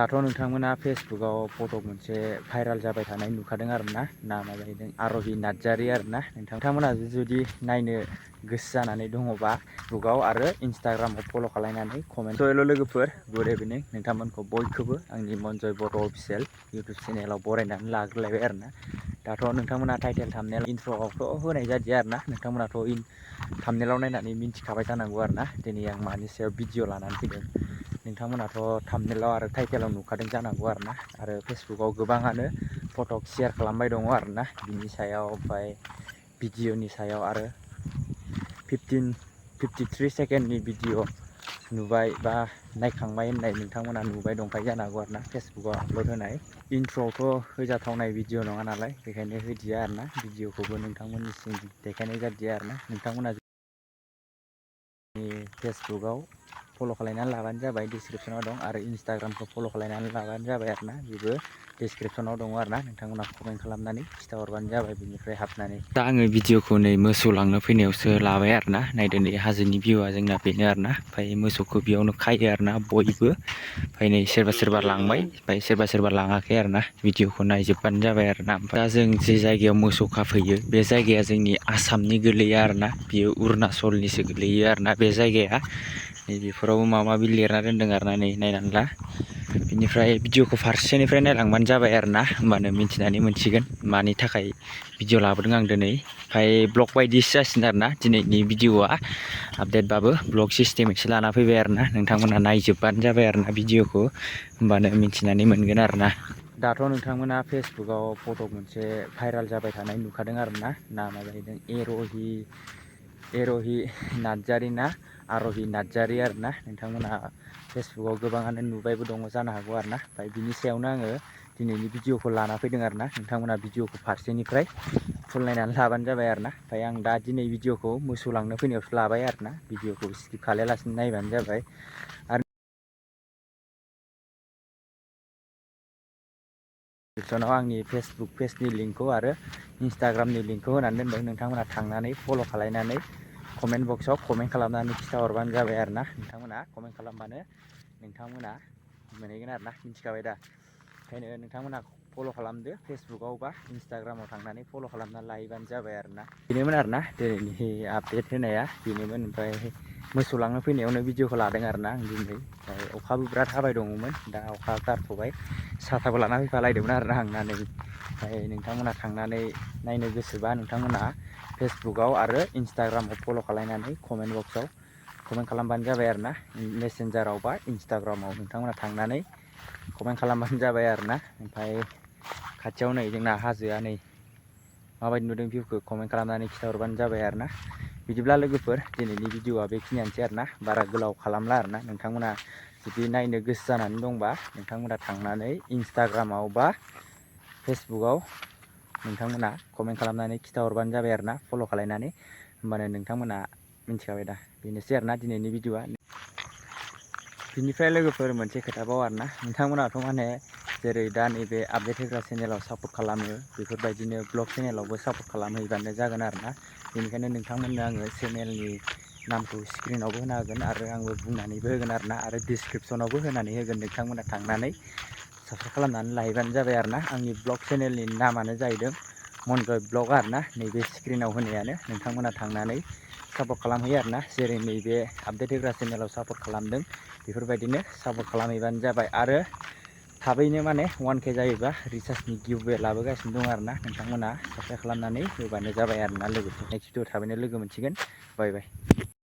दाथ' नोंथांमोना फेसबुकाव फट' मोनसे भाइराल जाबाय थानाय नुखादों आरोना, नामा जाहैदों आर'हि नार्जारि आरोना। नोंथांमोना जुदि नायनो गोसो जानानै दङबा फेसबुकाव आरो इन्सटाग्रामाव फल' खालामनानै कमेन्ट हेल' लोगोफोर, गुड इभिनिं। नोंथांमोनखौ बयखौबो आंनि मनजय बर' अफिसियेल इउटुब चेनेलाव बरायनानै लाग्रोलायबाय आरोना। दाथ' नोंथांमोना टाइटेल थाम्बनेल इन्ट्र'आवथ' होनाय जादिया आरोना। नोंथांमोनाथ' थाम्बनेलाव नायनानै मिन्थिखाबाय जानांगौ आरोना दिनै आं मानि सायाव भिडिअ लानानै फैदों। नोंथांमोनाथ' थाम्बनेलाव आरो टाइटेलाव नुखादों जानांगौ आरोना। आरो फेसबुकाव गोबाङानो फट' शेयार खालामबाय दङ आरोना बिनि सायाव, ओमफ्राय भिडिअनि सायाव आरो 53 सेकेन्डनि भिडिअ नुबाय बा नायखांबाय होननाय नोंथांमोना नुबाय दंखायो जानो हागौ आरोना फेसबुकाव आपल'ड होनाय। इन्ट्र'आवथ' होजाथावनाय भिडिअ नङा नालाय, बेखायनो होदिया आरोना। भिडिअखौबो नोंथांमोननिसिम देखायनाय जादिया आरोना। नोंथांमोना फेसबुकाव फल' खालामनानै लाबानो जाबाय, डिसक्रिपसनाव दं। आरो इन्सटाग्रामखौ फल' खालामनानै लाबानो जाबाय आरोना, बेबो डिसक्रिपसनाव दङ आरोना। नोंथांमोना कमेन्ट खालामनानै खिथाहरबानो जाबाय बिनिफ्राय हाबनानै। दा आङो भिडिअखौ नै मोसौ लांनो फैनायावसो लाबाय आरोना। नायदो नै हाजोनि भिउआ जोंना बेनो आरोना। ओमफ्राय मोसौखौ बेयावनो खायो आरोना बयबो। ओमफ्राय नै सोरबा लांबाय, ओमफ्राय सोरबा लाङाखै आरोना। भिडिअखौ नायजोबबानो जाबाय आरोना। ओमफ्राय दा जों जे जायगायाव मोसौ खाफैयो बे जायगाया जोंनि आसामनि गोलैया आरोना, बियो अरुणाचलनिसो गोलैयो आरोना बे जायगाया। नैबेफोरावबो माबा माबि लिरना दोन्दों आरोना, नै नायनानै ला। बिनिफ्राय भिडिअखौ फारसेनिफ्राय नायलांबानो जाबाय आरोना, होमबानो मिथिनानै मोनसिगोन मानि थाखाय भिडिअ लाबोदों आं दिनै। ओमफ्राय ब्लग बायदिसो जासिगोन आरोना दिनैनि भिडिअआ, आपडेटबाबो ब्लग सिस्टेमैसो लाना फैबाय आरोना। नोंथांमोना नायजोबबानो जाबाय आरोना भिडिअखौ, होमबानो मिथिनानै मोनगोन आरोना। दाथ' नोंथांमोना फेसबुकाव फट' मोनसे भाइराल जाबाय थानाय नुखादों आरोना, नामा जाहैदों एर'हि नार्जारि ना आर'हि नार्जारि आरोना। नोंथांमोना फेसबुकाव गोबाङानो नुबायबो दङ जानो हागौ आरोना। ओमफ्राय बिनि सायावनो आङो दिनैनि भिडिअखौ लाना फैदों आरोना। नोंथांमोना भिडिअखौ फारसेनिफ्राय फुल नायनानै लाबानो जाबाय आरोना। ओमफ्राय आं दा दिनै भिडिअखौ मोसौ लांनो फैनायावसो लाबाय आरोना। भिडिअखौ स्किप खालायालासिनो नायबानो जाबाय। आरो डिसक्रिपसनाव आंनि फेसबुक पेजनि लिंकखौ आरो इन्सटाग्रामनि लिंकखौ होनानै दोनदों। नोंथांमोना थांनानै फल' खालामनानै कमेन्ट बक्सआव कमेन्ट खालामनानै खिथाहरबानो जाबाय आरोना। नोंथांमोना कमेन्ट खालामबानो नोंथांमोना मोनहैगोन आरोना, मिथिखाबाय दा। ओंखायनो नोंथांमोना फल' खालामदो, फेसबुकाव बा इन्सटाग्रामाव थांनानै फल' खालामना लायोबानो जाबाय आरोना। बेनोमोन आरोना दिनैनि आपडेट होनाया, बेनोमोन। ओमफ्राय मोसौ लांनो फैनायावनो भिडिअखौ लादों आरोना आं दिनै। ओमफ्राय अखाबो बिराद हाबाय दङमोन, दा अखा गारथ'बाय। साथाबो लाना फैफालायदोंमोन आरोना आं ना नै। ओमफ्राय नोंथांमोना थांनानै नायनो गोसोबा नोंथांमोना फेसबुकाव आरो इन्सटाग्रामाव फल' खालामनानै कमेन्ट बक्सआव कमेन्ट खालामबानो जाबाय आरोना। मेसेन्जाराव बा इन्सटाग्रामाव नोंथांमोना थांनानै कमेन्ट खालामबानो जाबाय आरोना। ओमफ्राय खाथियाव नै जोंना हाजोआ नै माबायदि नुदों भिउखौ कमेन्ट खालामनानै खिथाहरबानो जाबाय आरोना। बिदिब्ला लोगोफोर दिनैनि भिडिअआ बेखिनियानोसै आरोना, बारा गोलाव खालामला आरोना। नोंथांमोना जुदि नायनो गोसो जानानै दंबा नोंथांमोना थांनानै इन्सटाग्रामाव बा फेसबुकाव नोंथांमोना कमेन्ट खालामनानै खिथाहरबानो जाबाय आरोना, फल' खालामनानै। होमबानो नोंथांमोना मिथिखाबाय दा। बेनोसै आरोना दिनैनि भिडिअआ। बिनिफ्राय लोगोफोर मोनसे खोथाबाव आरोना, नोंथांमोनाथ' माने जेरै दा नैबे आपडेट होग्रा चेनेलाव सापर्ट खालामो, बेफोरबायदिनो ब्लग चेनेलावबो सापर्ट खालामहैबानो जागोन आरोना। बेनिखायनो नोंथांमोननो आङो चेनेलनि नामखौ स्क्रिनावबो होना होगोन आरो आंबो बुंनानैबो होगोन आरोना। आरो डिसक्रिपसनावबो होनानै होगोन, नोंथांमोना थांनानै साबस्क्राइब खालामनानै लाहैबानो जाबाय आरोना। आंनि ब्लग चेनेलनि नामानो जाहैदों मनजय ब्लग आरोना, नैबे स्क्रिनाव होनायानो। नोंथांमोना थांनानै सापर्ट खालामहैयो आरोना, जेरै नैबे आपडेट होग्रा चेनेलाव सापर्ट खालामदों बेफोरबायदिनो सापर्ट खालामहैबानो जाबाय। आरो थाबैनो माने 1K जायोबा रिसार्जनि गिभवे लाबोगासिनो दं आरोना। नोंथांमोना साबस्क्राइब खालामनानै होबानो जाबाय आरोना लोगोफोर। नेक्स्ट भिडिअ थाबैनो लोगो मोनसिगोन। बाय बाय।